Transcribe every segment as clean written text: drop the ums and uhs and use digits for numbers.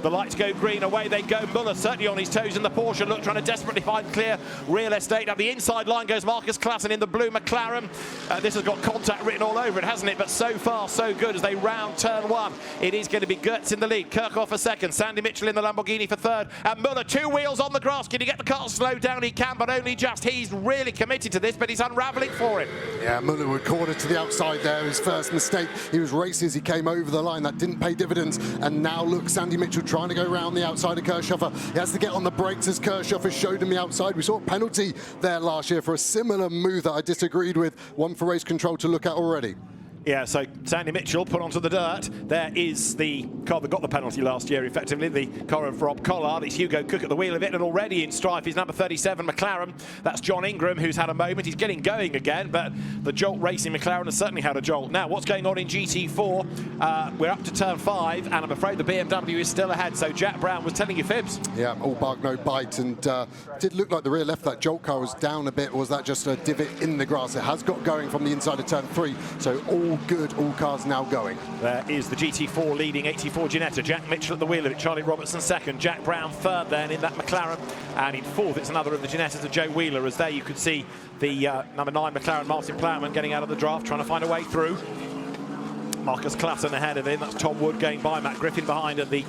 The lights go green, away they go. Muller certainly on his toes in the Porsche. Look, trying to desperately find clear real estate. Up the inside line goes Marcus Klassen in the blue McLaren. This has got contact written all over it, hasn't it? But so far, so good as they round turn one. It is going to be Goetz in the lead. Kirchhoff for second. Sandy Mitchell in the Lamborghini for third. And Muller, two wheels on the grass. Can he get the car slowed down? He can, but only just. He's really committed to this, but he's unravelling for him. Yeah, Muller would corner to the outside there. His first mistake. He was racing as he came over the line. That didn't pay dividends. And now look, Sandy Mitchell trying to go around the outside of Kirchhoff. He has to get on the brakes as Kirchhoff showed him the outside. We saw a penalty there last year for a similar move that I disagreed with. One for race control to look at already. Yeah, so Sandy Mitchell put onto the dirt. There is the car that got the penalty last year, effectively, the car of Rob Collard. It's Hugo Cook at the wheel of it, and already in strife is number 37 McLaren. That's John Ingram, who's had a moment. He's getting going again, but the Jolt Racing McLaren has certainly had a jolt. Now, what's going on in GT4? We're up to turn 5, and I'm afraid the BMW is still ahead, so Jack Brown was telling you fibs. Yeah, all bark, no bite, and did look like the rear left, that Jolt car was down a bit. Was that just a divot in the grass? It has got going from the inside of turn 3, so all good, all cars now going. There is the GT4 leading 84 Ginetta. Jack Mitchell at the wheel of it, Charlie Robertson second, Jack Brown third then in that McLaren, and in fourth it's another of the Ginettas of Joe Wheeler, as there you could see the number 9 McLaren Martin Plowman getting out of the draft, trying to find a way through. Marcus Klassen ahead of him, that's Tom Wood going by, Matt Griffin behind, and the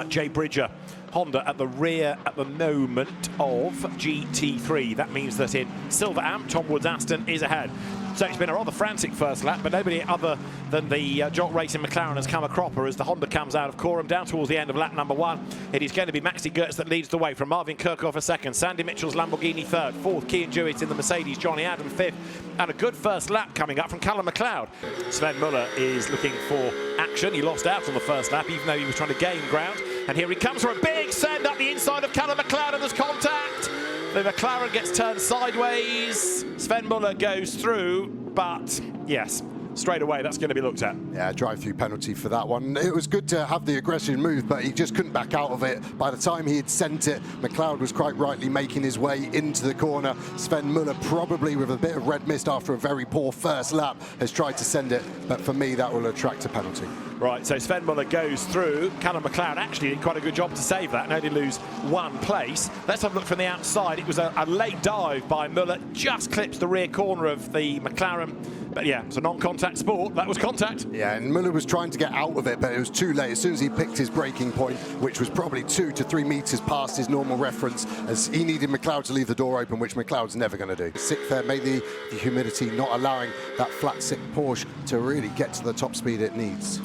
Jay Bridger Honda at the rear at the moment of GT3. That means that in Silver Amp, Tom Wood's Aston is ahead. So it's been a rather frantic first lap, but nobody other than the Jolt Racing McLaren has come a cropper as the Honda comes out of Coram down towards the end of lap number 1. It is going to be Maxi Goetz that leads the way from Marvin Kirchhoff a second, Sandy Mitchell's Lamborghini third, fourth Kean Jewett in the Mercedes, Johnny Adam fifth, and a good first lap coming up from Callum McLeod. Sven Muller is looking for action. He lost out on the first lap, even though he was trying to gain ground. And here he comes for a big send up the inside of Callum McLeod, and there's contact. The McLaren gets turned sideways. Sven Muller goes through, but yes, straight away that's going to be looked at. Yeah, drive-through penalty for that one. It was good to have the aggression move, but he just couldn't back out of it. By the time he had sent it, McLeod was quite rightly making his way into the corner. Sven Muller, probably with a bit of red mist after a very poor first lap, has tried to send it, but for me that will attract a penalty. Right, so Sven Muller goes through. Callum McLeod actually did quite a good job to save that and only lose one place. Let's have a look from the outside. It was a late dive by Muller, just clips the rear corner of the McLaren. But yeah, it's a non-contact sport. That was contact. Yeah, and Muller was trying to get out of it, but it was too late. As soon as he picked his braking point, which was probably 2 to 3 meters past his normal reference, as he needed McLeod to leave the door open, which McLeod's never going to do. Sick there, maybe the humidity not allowing that flat sick Porsche to really get to the top speed it needs.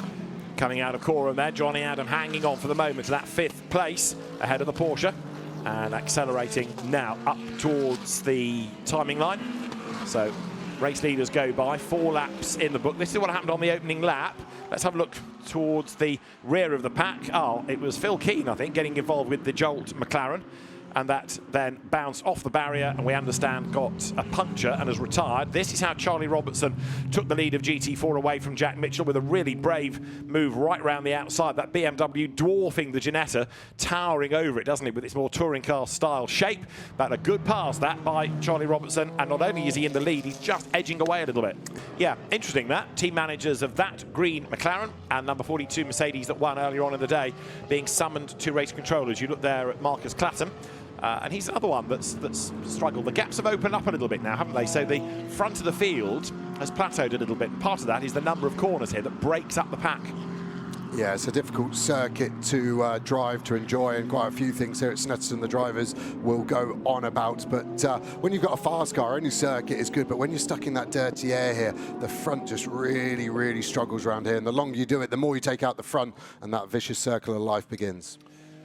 Coming out of Coram there, Johnny Adam hanging on for the moment to that 5th place ahead of the Porsche and accelerating now up towards the timing line. So race leaders go by, 4 laps in the book. This is what happened on the opening lap. Let's have a look towards the rear of the pack. Oh, it was Phil Keane, I think, getting involved with the Jolt McLaren. And that then bounced off the barrier and we understand got a puncture and has retired. This is how Charlie Robertson took the lead of GT4 away from Jack Mitchell with a really brave move right around the outside. That BMW dwarfing the Ginetta, towering over it, doesn't it, with its more touring car style shape. But a good pass that by Charlie Robertson, and not only is he in the lead, he's just edging away a little bit. Yeah, interesting that. Team managers of that green McLaren and number 42 Mercedes that won earlier on in the day being summoned to race controllers. You look there at Marcus Klassen. And he's another one that's struggled. The gaps have opened up a little bit now, haven't they? So the front of the field has plateaued a little bit. And part of that is the number of corners here that breaks up the pack. Yeah, it's a difficult circuit to drive, to enjoy, and quite a few things here at Snetterton the drivers will go on about. But when you've got a fast car, any circuit is good. But when you're stuck in that dirty air here, the front just really, really struggles around here. And the longer you do it, the more you take out the front, and that vicious circle of life begins.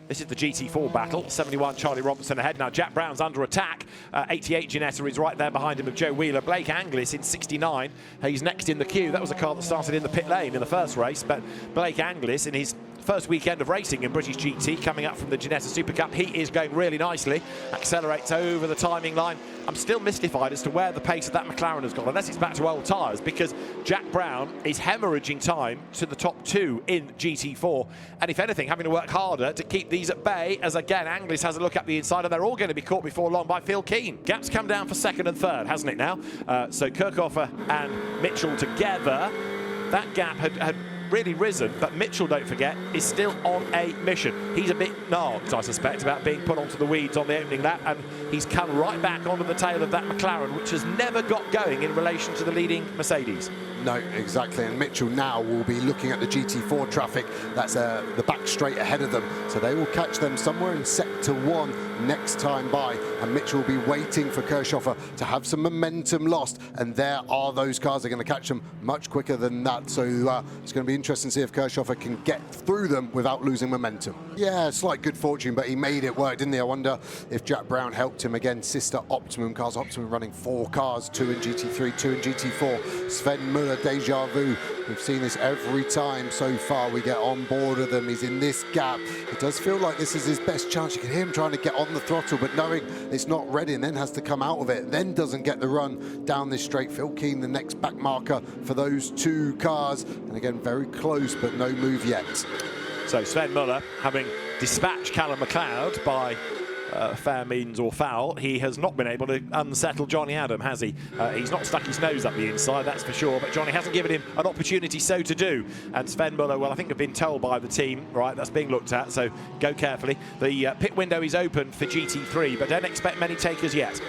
This is the GT4 battle. 71 Charlie Robertson ahead. Now Jack Brown's under attack. 88 Ginetta is right there behind him of Joe Wheeler. Blake Anglis in 69. He's next in the queue. That was a car that started in the pit lane in the first race. But Blake Anglis in his first weekend of racing in British GT, coming up from the Ginetta Super Cup, he is going really nicely. Accelerates over the timing line. I'm still mystified as to where the pace of that McLaren has gone, unless it's back to old tyres, because Jack Brown is hemorrhaging time to the top 2 in GT4. And if anything, having to work harder to keep these at bay, as again, Anglis has a look up the inside, and they're all going to be caught before long by Phil Keane. Gap's come down for 2nd and 3rd, hasn't it now? So Kirchhoff and Mitchell together, that gap had really risen, but Mitchell, don't forget, is still on a mission. He's a bit narked, I suspect, about being put onto the weeds on the opening lap, and he's come right back onto the tail of that McLaren, which has never got going in relation to the leading Mercedes. No, exactly, and Mitchell now will be looking at the GT4 traffic. That's the back straight ahead of them, so they will catch them somewhere in sector 1 next time by, and Mitchell will be waiting for Kirchhofer to have some momentum lost, and there are those cars that are going to catch them much quicker than that, so it's going to be interesting to see if Kirchhofer can get through them without losing momentum. Yeah, slight good fortune, but he made it work, didn't he? I wonder if Jack Brown helped him again. Sister Optimum cars, Optimum running 4 cars, 2 in GT3, 2 in GT4. Sven Muller, deja vu. We've seen this every time so far we get on board with them. He's in this gap. It does feel like this is his best chance. You can hear him trying to get on the throttle, but knowing it's not ready, and then has to come out of it, then doesn't get the run down this straight. Phil Keane, the next back marker for those 2 cars, and again very close, but no move yet. So Sven Muller, having dispatched Callum McLeod by fair means or foul, he has not been able to unsettle Johnny Adam, has he? He's not stuck his nose up the inside, that's for sure, but Johnny hasn't given him an opportunity so to do. And Sven Muller, well, I think have been told by the team, right, that's being looked at, so go carefully. The pit window is open for GT3, but don't expect many takers yet.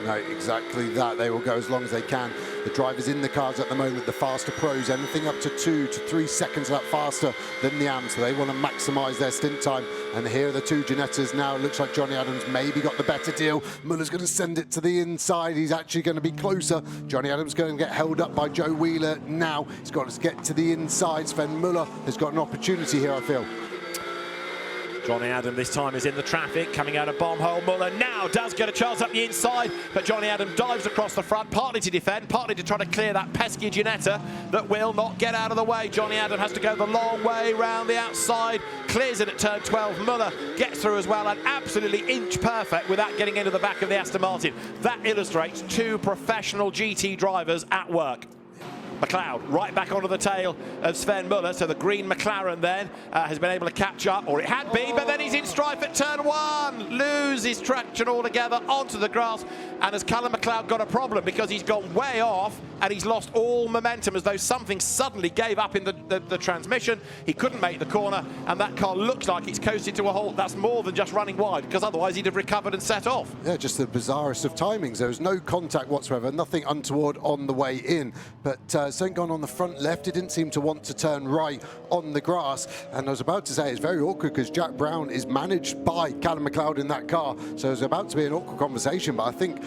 No, exactly that. They will go as long as they can. The drivers in the cars at the moment, the faster pros, anything up to 2 to 3 seconds that faster than the AMs, so they want to maximise their stint time. And here are the 2 Ginettas now. It looks like Johnny Adams maybe got the better deal. Muller's going to send it to the inside. He's actually going to be closer. Johnny Adams going to get held up by Joe Wheeler now. He's got to get to the inside. Sven Muller has got an opportunity here, I feel. Johnny Adam this time is in the traffic, coming out of bomb hole. Muller now does get a chance up the inside, but Johnny Adam dives across the front, partly to defend, partly to try to clear that pesky Ginetta that will not get out of the way. Johnny Adam has to go the long way round the outside, clears it at turn 12. Muller gets through as well, and absolutely inch perfect without getting into the back of the Aston Martin. That illustrates 2 professional GT drivers at work. McLeod right back onto the tail of Sven Muller, so the green McLaren then has been able to catch up, or it had been, but then he's in strife at turn 1, loses traction altogether onto the grass, and has Callum McLeod got a problem because he's gone way off and he's lost all momentum, as though something suddenly gave up in the transmission. He couldn't make the corner, and that car looks like it's coasted to a halt. That's more than just running wide, because otherwise he'd have recovered and set off. Yeah, just the bizarrest of timings. There was no contact whatsoever, nothing untoward on the way in, but something gone on the front left. He didn't seem to want to turn right on the grass, and I was about to say it's very awkward because Jack Brown is managed by Callum McLeod in that car, so there's about to be an awkward conversation, but I think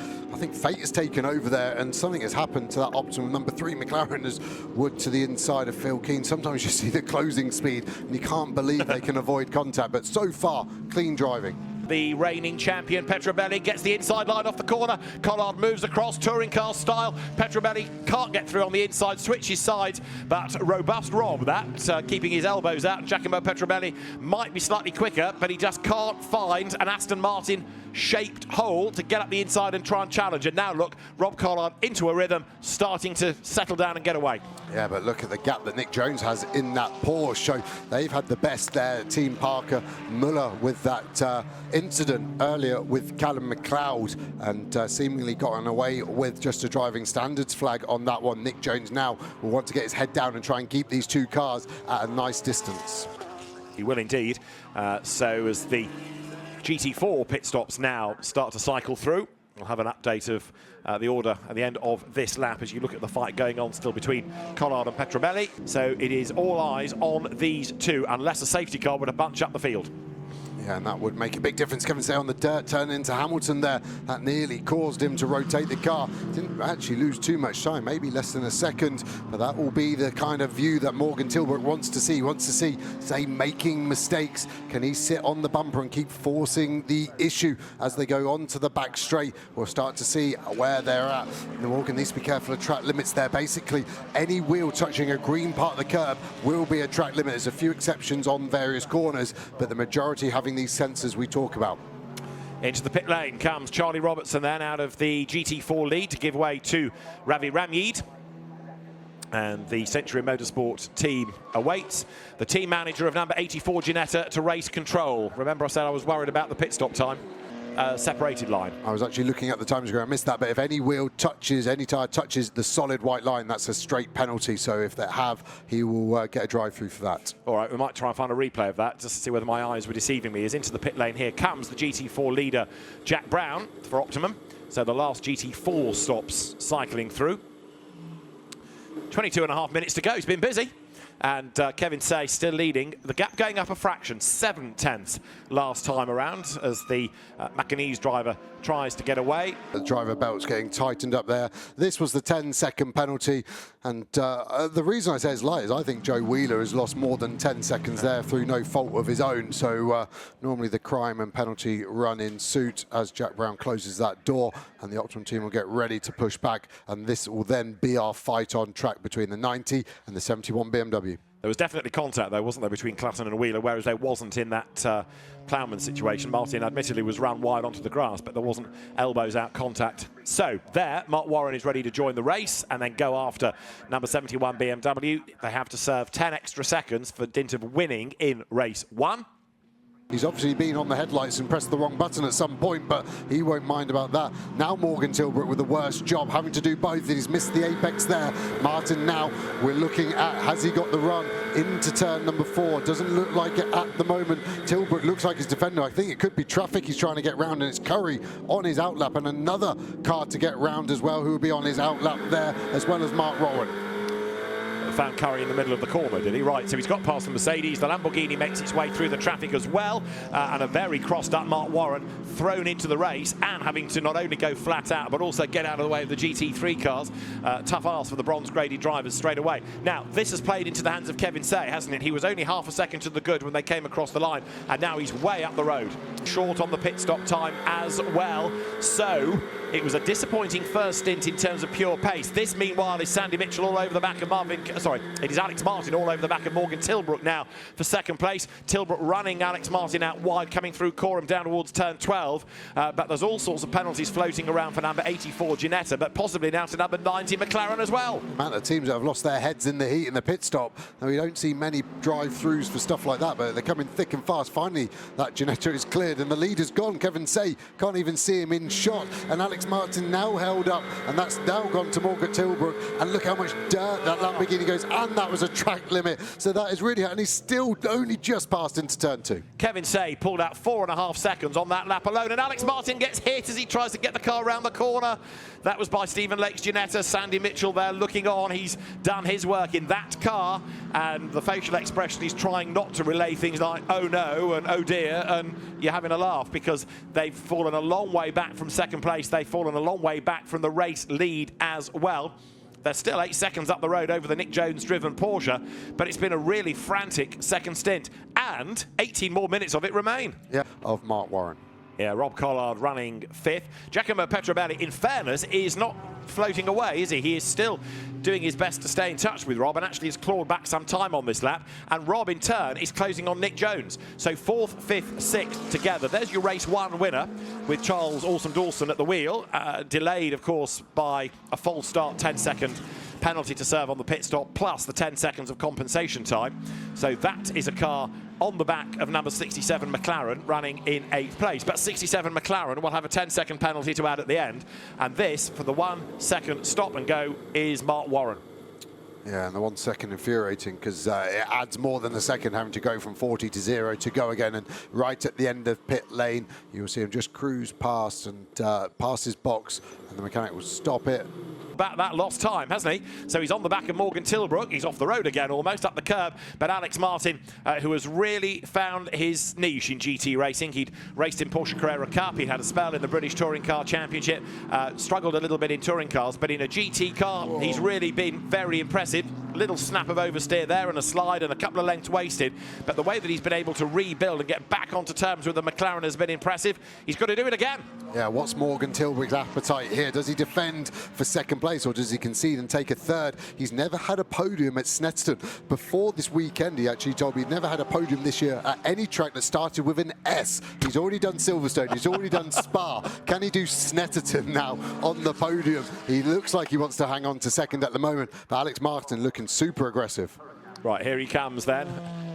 fate has taken over there, and something has happened to that Optimum number 3 McLaren as wood to the inside of Phil Keane. Sometimes you see the closing speed and you can't believe they can avoid contact, but so far clean driving. The reigning champion Petrobelli gets the inside line off the corner. Collard moves across, touring car style. Petrobelli can't get through on the inside, switches sides, but robust Rob, that keeping his elbows out. Giacomo Petrobelli might be slightly quicker, but he just can't find an Aston Martin shaped hole to get up the inside and try and challenge. And now look, Rob Collard into a rhythm, starting to settle down and get away. Yeah, but look at the gap that Nick Jones has in that Porsche. So they've had the best there, Team Parker. Muller with that incident earlier with Callum McLeod, and seemingly gotten away with just a driving standards flag on that one. Nick Jones now will want to get his head down and try and keep these 2 cars at a nice distance. He will indeed. So as the GT4 pit stops now start to cycle through, we'll have an update of the order at the end of this lap as you look at the fight going on still between Collard and Petrobelli. So it is all eyes on these 2, unless a safety car were to bunch up the field. Yeah, and that would make a big difference. Kevin Say on the dirt, turn into Hamilton there. That nearly caused him to rotate the car. Didn't actually lose too much time, maybe less than a second, but that will be the kind of view that Morgan Tilbrook wants to see. He wants to see Say making mistakes. Can he sit on the bumper and keep forcing the issue as they go on to the back straight? We'll start to see where they're at. Morgan needs to be careful of track limits there. Basically, any wheel touching a green part of the curb will be a track limit. There's a few exceptions on various corners, but the majority having these sensors we talk about. Into the pit lane comes Charlie Robertson then out of the GT4 lead to give way to Ravi Ramyeed. And the Century Motorsport team awaits the team manager of number 84 Ginetta to race control. Remember I said I was worried about the pit stop time. separated line. I was actually looking at the time screen. I missed that, but if any wheel touches, any tyre touches the solid white line, that's a straight penalty. So if they have, he will get a drive-through for that. All right, we might try and find a replay of that just to see whether my eyes were deceiving me. As into the pit lane here comes the GT4 leader, Jack Brown, for Optimum. So the last GT4 stops cycling through. 22.5 minutes to go. He's been busy. And Kevin Say still leading. The gap going up a fraction, 7/10 last time around, as the Macanese driver tries to get away. The driver belt's getting tightened up there. This was the 10-second penalty. And the reason I say it's light is I think Joe Wheeler has lost more than 10 seconds there through no fault of his own. So normally the crime and penalty run in suit as Jack Brown closes that door, and the Optimum team will get ready to push back. And this will then be our fight on track between the 90 and the 71 BMW. There was definitely contact, though, wasn't there, between Clutton and Wheeler, whereas there wasn't in that Ploughman situation. Martin admittedly was run wide onto the grass, but there wasn't elbows out contact. So there, Mark Warren is ready to join the race and then go after number 71 BMW. They have to serve 10 extra seconds for dint of winning in race 1. He's obviously been on the headlights and pressed the wrong button at some point, but he won't mind about that. Now Morgan Tilbrook with the worst job, having to do both. He's missed the apex there. Martin now, we're looking at, has he got the run into turn number 4? Doesn't look like it at the moment. Tilbrook looks like his defender. I think it could be traffic he's trying to get round, and it's Curry on his outlap, and another car to get round as well, who will be on his outlap there, as well as Mark Rowan. Found Curry in the middle of the corner, did he? Right, so he's got past the Mercedes. The Lamborghini makes its way through the traffic as well. And a very crossed up Mark Warren thrown into the race and having to not only go flat out, but also get out of the way of the GT3 cars. Tough ask for the bronze-graded drivers straight away. Now, this has played into the hands of Kevin Say, hasn't it? He was only half a second to the good when they came across the line, and now he's way up the road. Short on the pit stop time as well. So it was a disappointing first stint in terms of pure pace. This, meanwhile, is Sandy Mitchell all over the back of it is Alex Martin all over the back of Morgan Tilbrook now for second place. Tilbrook running Alex Martin out wide, coming through Coram down towards turn 12. But there's all sorts of penalties floating around for number 84, Ginetta, but possibly now to number 90, McLaren as well. The amount of teams that have lost their heads in the heat in the pit stop. Now, we don't see many drive-throughs for stuff like that, but they're coming thick and fast. Finally, that Ginetta is cleared and the leader's gone. Kevin Say can't even see him in shot, and Alex Martin now held up, and that's now gone to Morgan Tilbrook. And look how much dirt that Lamborghini goes, and that was a track limit. So that is really, and he's still only just passed into turn 2. Kevin Say pulled out 4.5 seconds on that lap alone, and Alex Martin gets hit as he tries to get the car around the corner. That was by Stephen Lake's Ginetta. Sandy Mitchell there looking on. He's done his work in that car, and the facial expression, he's trying not to relay things like oh no and oh dear, and you're having a laugh because they've fallen a long way back from second place. They've fallen a long way back from the race lead as well. They're still 8 seconds up the road over the Nick Jones-driven Porsche, but it's been a really frantic second stint, and 18 more minutes of it remain. Yeah, of Mark Warren. Yeah, Rob Collard running 5th. Giacomo Petrobelli, in fairness, is not floating away, is he? He is still doing his best to stay in touch with Rob and actually has clawed back some time on this lap. And Rob, in turn, is closing on Nick Jones. So 4th, 5th, 6th together. There's your race 1 winner with Charles Alston-Dawson at the wheel. Delayed, of course, by a false start 10-second penalty to serve on the pit stop, plus the 10 seconds of compensation time. So that is a car on the back of number 67 McLaren running in 8th place. But 67 McLaren will have a 10-second penalty to add at the end. And this, for the 1 second stop and go, is Mark Warren. Yeah, and the 1 second infuriating because it adds more than a second having to go from 40 to 0 to go again. And right at the end of pit lane, you'll see him just cruise past and pass his box, and the mechanic will stop it. Back that lost time, hasn't he? So he's on the back of Morgan Tilbrook. He's off the road again, almost up the curb. But Alex Martin, who has really found his niche in GT racing. He'd raced in Porsche Carrera Cup. He'd had a spell in the British Touring Car Championship. Struggled a little bit in touring cars, but in a GT car, he's really been very impressive. Little snap of oversteer there and a slide and a couple of lengths wasted. But the way that he's been able to rebuild and get back onto terms with the McLaren has been impressive. He's got to do it again. Yeah, what's Morgan Tilbrook's appetite here? Does he defend for second place, or does he concede and take a third? He's never had a podium at Snetterton. Before this weekend, he actually told me he'd never had a podium this year at any track that started with an S. He's already done Silverstone, he's already done Spa. Can he do Snetterton now on the podium? He looks like he wants to hang on to second at the moment, but Alex Martin looking super aggressive. Right, here he comes then.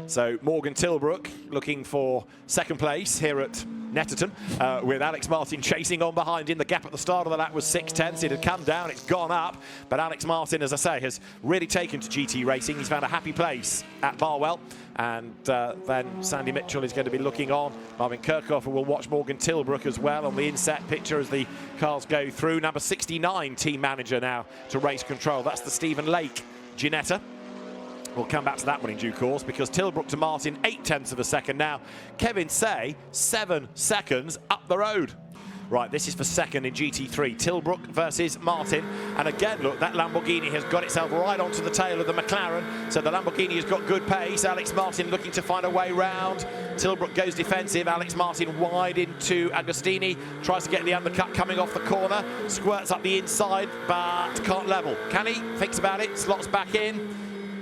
So Morgan Tilbrook looking for second place here at Snetterton, with Alex Martin chasing on behind him. The gap at the start of the lap was 6/10. It had come down, it's gone up. But Alex Martin, as I say, has really taken to GT racing. He's found a happy place at Barwell. And then Sandy Mitchell is going to be looking on. Marvin Kirchhofer will watch Morgan Tilbrook as well on the inset picture as the cars go through. Number 69 team manager now to race control. That's the Stephen Lake Ginetta. We'll come back to that one in due course, because Tilbrook to Martin, 0.8 of a second now. Kevin Say, 7 seconds up the road. Right, this is for second in GT3. Tilbrook versus Martin. And again, look, that Lamborghini has got itself right onto the tail of the McLaren. So the Lamborghini has got good pace. Alex Martin looking to find a way round. Tilbrook goes defensive. Alex Martin wide into Agostini. Tries to get the undercut coming off the corner. Squirts up the inside, but can't level. Can he? Thinks about it. Slots back in.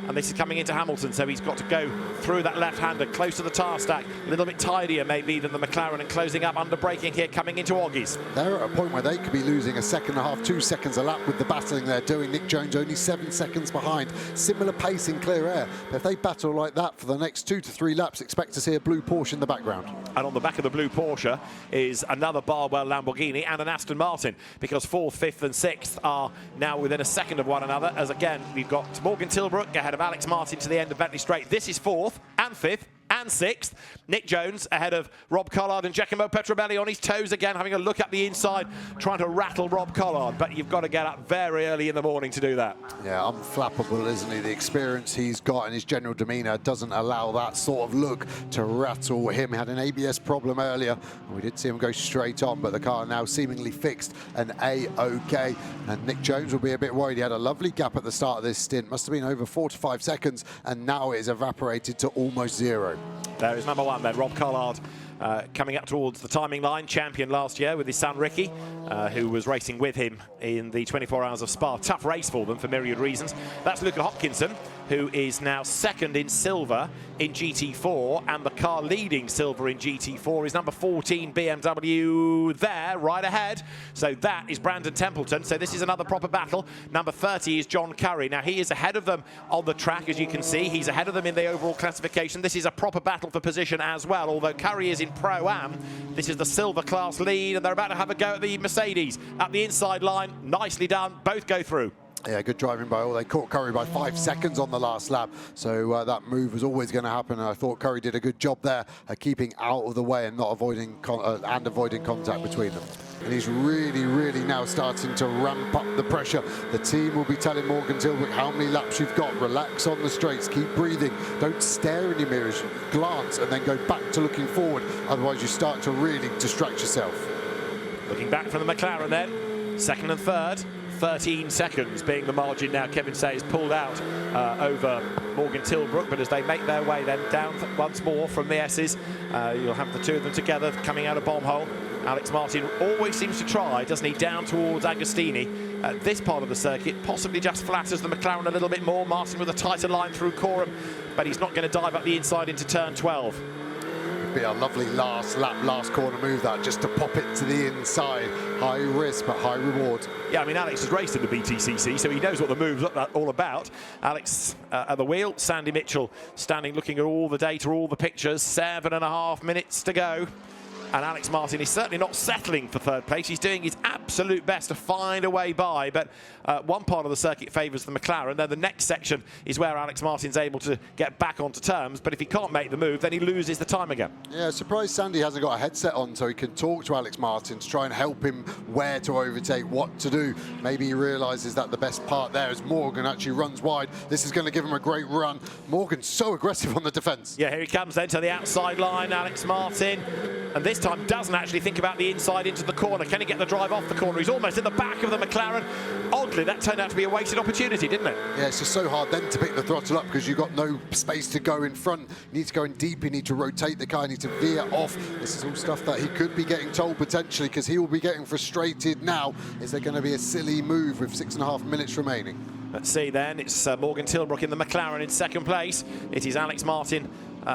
And this is coming into Hamilton, so he's got to go through that left-hander, close to the tyre stack, a little bit tidier maybe than the McLaren, and closing up under braking here, coming into Oggies. They're at a point where they could be losing 1.5 seconds, 2 seconds a lap with the battling they're doing. Nick Jones only 7 seconds behind. Similar pace in clear air. But if they battle like that for the next 2 to 3 laps, expect to see a blue Porsche in the background. And on the back of the blue Porsche is another Barwell Lamborghini and an Aston Martin, because 4th, 5th and 6th are now within a second of one another, as again we've got Morgan Tilbrook ahead of Alex Martin to the end of Bentley Straight. This is 4th and 5th and 6th. Nick Jones ahead of Rob Collard and Giacomo Petrobelli on his toes again, having a look up the inside, trying to rattle Rob Collard. But you've got to get up very early in the morning to do that. Yeah, unflappable, isn't he? The experience he's got and his general demeanour doesn't allow that sort of look to rattle him. He had an ABS problem earlier. We did see him go straight on, but the car now seemingly fixed and A-OK. And Nick Jones will be a bit worried. He had a lovely gap at the start of this stint. Must have been over 4 to 5 seconds, and now it is evaporated to almost 0. There is number 1 then, Rob Collard, coming up towards the timing line, champion last year with his son Ricky, who was racing with him in the 24 Hours of Spa. Tough race for them for myriad reasons. That's Luca Hopkinson, who is now 2nd in silver in GT4, and the car leading silver in GT4 is number 14 BMW there, right ahead. So that is Brandon Templeton. So this is another proper battle. Number 30 is John Curry. Now he is ahead of them on the track, as you can see. He's ahead of them in the overall classification. This is a proper battle for position as well, although Curry is in Pro-Am. This is the silver class lead, and they're about to have a go at the Mercedes. At the inside line, nicely done. Both go through. Yeah, good driving by all. They caught Curry by 5 seconds on the last lap, so that move was always going to happen. And I thought Curry did a good job there at keeping out of the way and not avoiding avoiding contact between them. And he's really now starting to ramp up the pressure. The team will be telling Morgan Tilbrook how many laps you've got. Relax on the straights, keep breathing. Don't stare in your mirrors, glance and then go back to looking forward. Otherwise you start to really distract yourself. Looking back from the McLaren then, 2nd and 3rd. 13 seconds being the margin now. Kevin Say is pulled out over Morgan Tilbrook, but as they make their way then down once more from the S's, you'll have the 2 of them together coming out of bomb hole. Alex Martin always seems to try, doesn't he, down towards Agostini. At this part of the circuit, possibly just flatters the McLaren a little bit more. Martin with a tighter line through Coram, but he's not going to dive up the inside into turn 12. Be a lovely last lap, last corner move, that just to pop it to the inside. High risk but high reward. Yeah, I mean, Alex has raced in the BTCC, so he knows what the move's all about. Alex at the wheel, Sandy Mitchell standing looking at all the data, all the pictures. 7.5 minutes to go. And Alex Martin is certainly not settling for 3rd place. He's doing his absolute best to find a way by, but one part of the circuit favours the McLaren. Then the next section is where Alex Martin's able to get back onto terms, but if he can't make the move, then he loses the time again. Yeah, surprised Sandy hasn't got a headset on so he can talk to Alex Martin to try and help him where to overtake, what to do. Maybe he realises that the best part there is Morgan actually runs wide. This is going to give him a great run. Morgan's so aggressive on the defence. Yeah, here he comes then to the outside line, Alex Martin. And this time doesn't actually think about the inside into the corner. Can he get the drive off the corner? He's almost in the back of the McLaren. Oddly, that turned out to be a wasted opportunity, didn't it? Yeah, it's just so hard then to pick the throttle up because you've got no space to go in front. You need to go in deep, you need to rotate the car, you need to veer off. This is all stuff that he could be getting told potentially, because he will be getting frustrated now. Is there going to be a silly move with 6.5 minutes remaining? Let's see then. It's Morgan Tilbrook in the McLaren in 2nd place. It is Alex Martin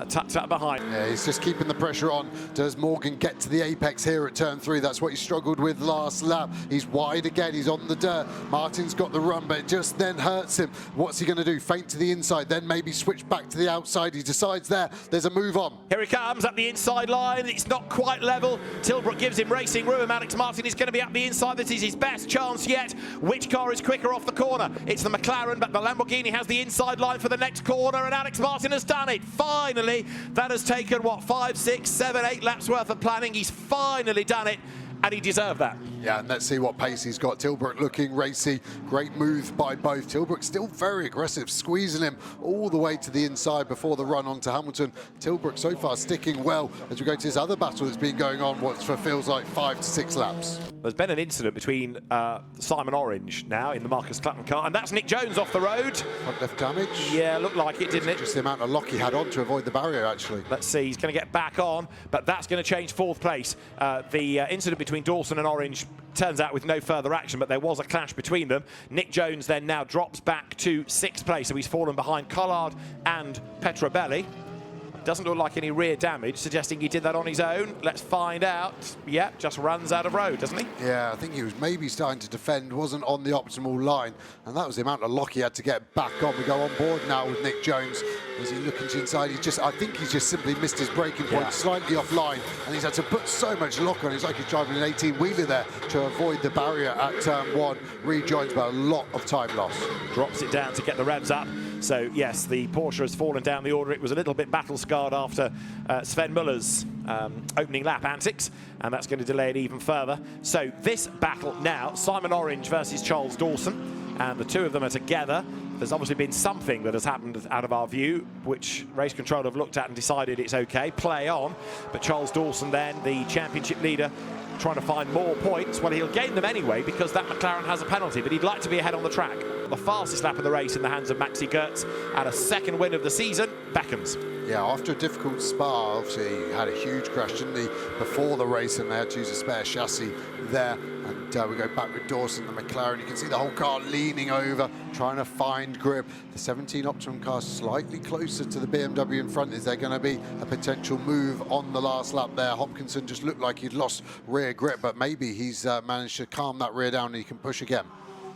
tucked up behind. Yeah, he's just keeping the pressure on. Does Morgan get to the apex here at turn 3? That's what he struggled with last lap. He's wide again, he's on the dirt. Martin's got the run, but it just then hurts him. What's he going to do? Feint to the inside, then maybe switch back to the outside. He decides there's a move on. Here he comes up the inside line. It's not quite level. Tilbrook gives him racing room. Alex Martin is going to be up the inside. This is his best chance yet. Which car is quicker off the corner? It's the McLaren, but the Lamborghini has the inside line for the next corner, and Alex Martin has done it. Finally, that has taken, what, 5, 6, 7, 8 laps worth of planning. He's finally done it, and he deserved that. Yeah, and let's see what pace he's got. Tilbrook looking racy. Great move by both. Tilbrook still very aggressive, squeezing him all the way to the inside before the run onto Hamilton. Tilbrook so far sticking well as we go to this other battle that's been going on, what feels like 5 to 6 laps. There's been an incident between Simon Orange now in the Marcus Clapton car, and that's Nick Jones off the road. Front left damage. Yeah, looked like it, didn't it? Just the amount of lock he had on to avoid the barrier, actually. Let's see, he's going to get back on, but that's going to change 4th place. The incident between Dawson and Orange turns out with no further action, but there was a clash between them. Nick Jones then now drops back to 6th place, so he's fallen behind Collard and Petrobelli. Doesn't look like any rear damage, suggesting he did that on his own. Let's find out. Yeah, just runs out of road, doesn't he? Yeah, I think he was maybe starting to defend, wasn't on the optimal line, and that was the amount of lock he had to get back on. We go on board now with Nick Jones. As he looking to inside, I think he's just simply missed his braking point, slightly offline, and he's had to put so much lock on. It's like he's driving an 18-wheeler there to avoid the barrier at turn 1. Rejoins, but a lot of time loss. Drops it down to get the revs up. So, yes, the Porsche has fallen down the order. It was a little bit battle-scarred after Sven Muller's opening lap antics, and that's going to delay it even further. So this battle now, Simon Orange versus Charles Dawson, and the two of them are together. There's obviously been something that has happened out of our view, which race control have looked at and decided it's okay, play on. But Charles Dawson then, the championship leader, trying to find more points. Well, he'll gain them anyway because that McLaren has a penalty, but he'd like to be ahead on the track. The fastest lap of the race in the hands of Maxi Goetz, and a 2nd win of the season beckons. Yeah, after a difficult Spa, obviously he had a huge crash, didn't he, before the race, and they had to use a spare chassis there. And we go back with Dawson, the McLaren. You can see the whole car leaning over, trying to find grip. The 17 Optimum car slightly closer to the BMW in front. Is there going to be a potential move on the last lap there? Hopkinson just looked like he'd lost rear grip, but maybe he's managed to calm that rear down and he can push again.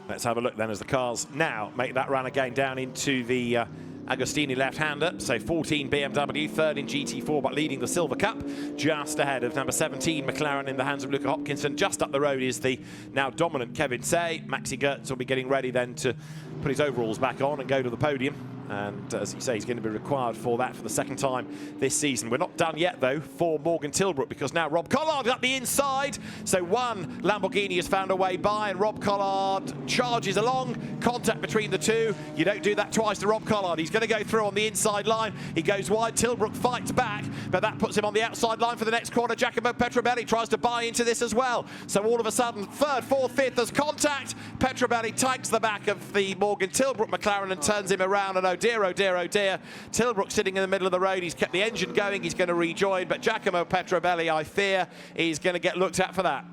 Let's have a look then as the cars now make that run again down into the Agostini left-hander. So 14 BMW, 3rd in GT4, but leading the Silver Cup. Just ahead of number 17 McLaren in the hands of Luca Hopkinson. Just up the road is the now dominant Kevin Say. Maxi Goetz will be getting ready then to put his overalls back on and go to the podium. And as you say, he's going to be required for that for the 2nd time this season. We're not done yet, though, for Morgan Tilbrook, because now Rob Collard up the inside. So one Lamborghini has found a way by, and Rob Collard charges along. Contact between the two. You don't do that twice to Rob Collard. He's going to go through on the inside line. He goes wide. Tilbrook fights back, but that puts him on the outside line for the next corner. Giacomo Petrobelli tries to buy into this as well. So all of a sudden, 3rd, 4th, 5th, there's contact. Petrobelli takes the back of the Morgan Tilbrook McLaren and turns him around, and oh dear, oh dear, oh dear. Tilbrook sitting in the middle of the road. He's kept the engine going. He's going to rejoin, but Giacomo Petrobelli, I fear, is going to get looked at for that.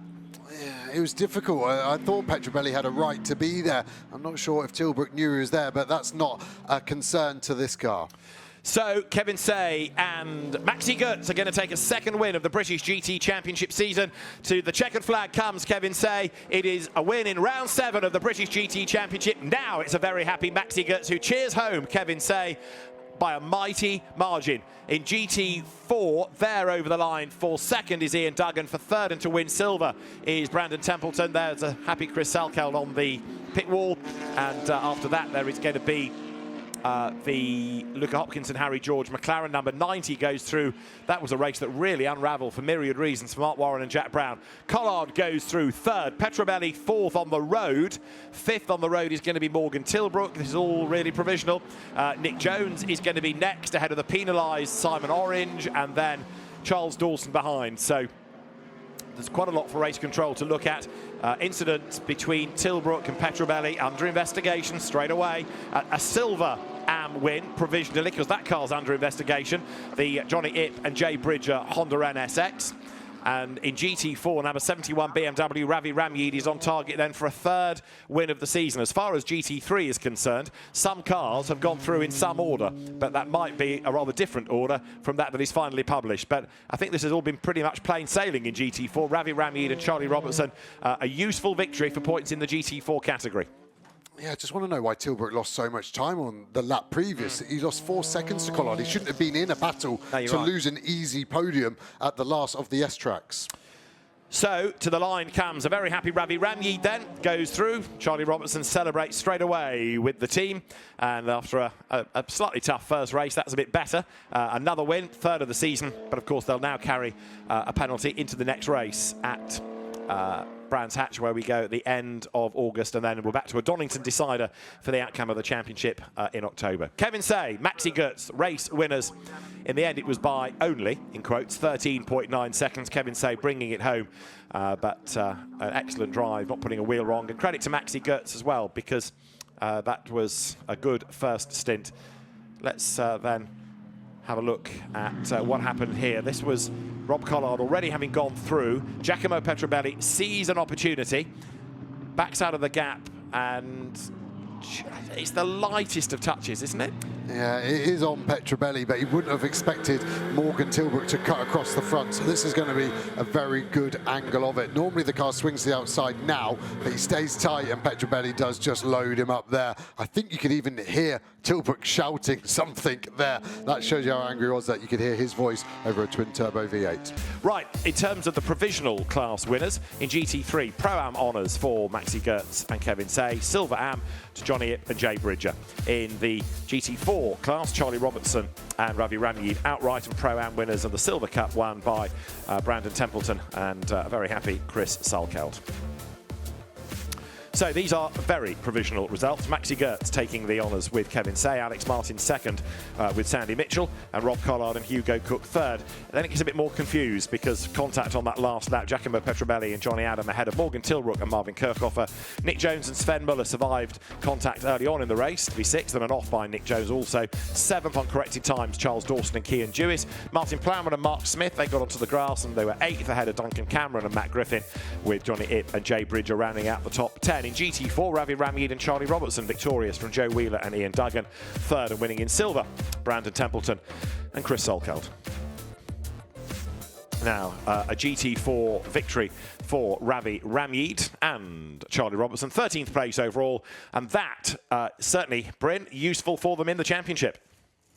Yeah, it was difficult. I thought Petrobelli had a right to be there. I'm not sure if Tilbrook knew he was there, but that's not a concern to this car. So Kevin Say and Maxi Goetz are going to take a 2nd win of the British GT Championship season. To the checkered flag comes Kevin Say. It is a win in round 7 of the British GT Championship. Now it's a very happy Maxi Goetz who cheers home Kevin Say by a mighty margin. In GT4, there over the line for 2nd is Ian Duggan. For 3rd and to win silver is Brandon Templeton. There's a happy Chris Salkeld on the pit wall. And after that, there is going to be the Luca Hopkinson, Harry George McLaren number 90 goes through. That was a race that really unravelled for myriad reasons for Mark Warren and Jack Brown. Collard goes through 3rd. Petrobelli 4th on the road. 5th on the road is going to be Morgan Tilbrook. This is all really provisional. Nick Jones is going to be next ahead of the penalised Simon Orange, and then Charles Dawson behind. So there's quite a lot for race control to look at. Incident between Tilbrook and Petrobelli under investigation straight away. A silver AM win provisionally, because that car's under investigation. The Johnny Ipp and Jay Bridger Honda NSX. And in GT4, number 71 BMW, Ravi Ramyeed is on target then for a third win of the season. As far as GT3 is concerned, some cars have gone through in some order, but that might be a rather different order from that is finally published. But I think this has all been pretty much plain sailing in GT4. Ravi Ramyeed and Charlie Robertson, a useful victory for points in the GT4 category. Yeah, I just want to know why Tilbrook lost so much time on the lap previous. He lost 4 seconds to Collard. He shouldn't have been in a battle to lose an easy podium at the last of the S-tracks. So, to the line comes a very happy Ravi Ramyeed then, goes through. Charlie Robertson celebrates straight away with the team. And after a slightly tough first race, that's a bit better. Another win, third of the season. But of course, they'll now carry a penalty into the next race at Brands Hatch, where we go at the end of August, and then we're back to a Donington decider for the outcome of the championship in October. Kevin Say, Maxi Goetz, race winners. In the end, it was by only, in quotes, 13.9 seconds. Kevin Say bringing it home, but an excellent drive, not putting a wheel wrong. And credit to Maxi Goetz as well, because that was a good first stint. Let's then have a look at what happened here. This was Rob Collard already having gone through. Giacomo Petrobelli sees an opportunity, backs out of the gap, and it's the lightest of touches, isn't it? Yeah, it is on Petrobelli, but he wouldn't have expected Morgan Tilbrook to cut across the front. So this is going to be a very good angle of it. Normally the car swings to the outside now, but he stays tight, and Petrobelli does just load him up there. I think you could even hear Tilbrook shouting something there. That shows you how angry he was, that you could hear his voice over a twin-turbo V8. Right, in terms of the provisional class winners, in GT3, Pro-Am honours for Maxi Goetz and Kevin Say, Silver Am to Johnny Ip and Jay Bridger. In the GT4 class, Charlie Robertson and Ravi Ramyeed outright and Pro-Am winners, and the Silver Cup won by Brandon Templeton and a very happy Chris Salkeld. So these are very provisional results. Maxi Goetz taking the honours with Kevin Say, Alex Martin second with Sandy Mitchell, and Rob Collard and Hugo Cook third. And then it gets a bit more confused because contact on that last lap, Giacomo Petrobelli and Johnny Adam ahead of Morgan Tilbrook and Marvin Kirchhoffer. Nick Jones and Sven Muller survived contact early on in the race to be sixth, and an off by Nick Jones also. Seventh on corrected times, Charles Dawson and Cian Dewis. Martin Plowman and Mark Smith, they got onto the grass and they were eighth ahead of Duncan Cameron and Matt Griffin, with Johnny Ip and Jay Bridger rounding out the top 10. In GT4, Ravi Ramyeed and Charlie Robertson victorious from Joe Wheeler and Ian Duggan. Third and winning in silver, Brandon Templeton and Chris Salkeld. Now, a GT4 victory for Ravi Ramyeed and Charlie Robertson. 13th place overall, and that certainly, Bryn, useful for them in the championship.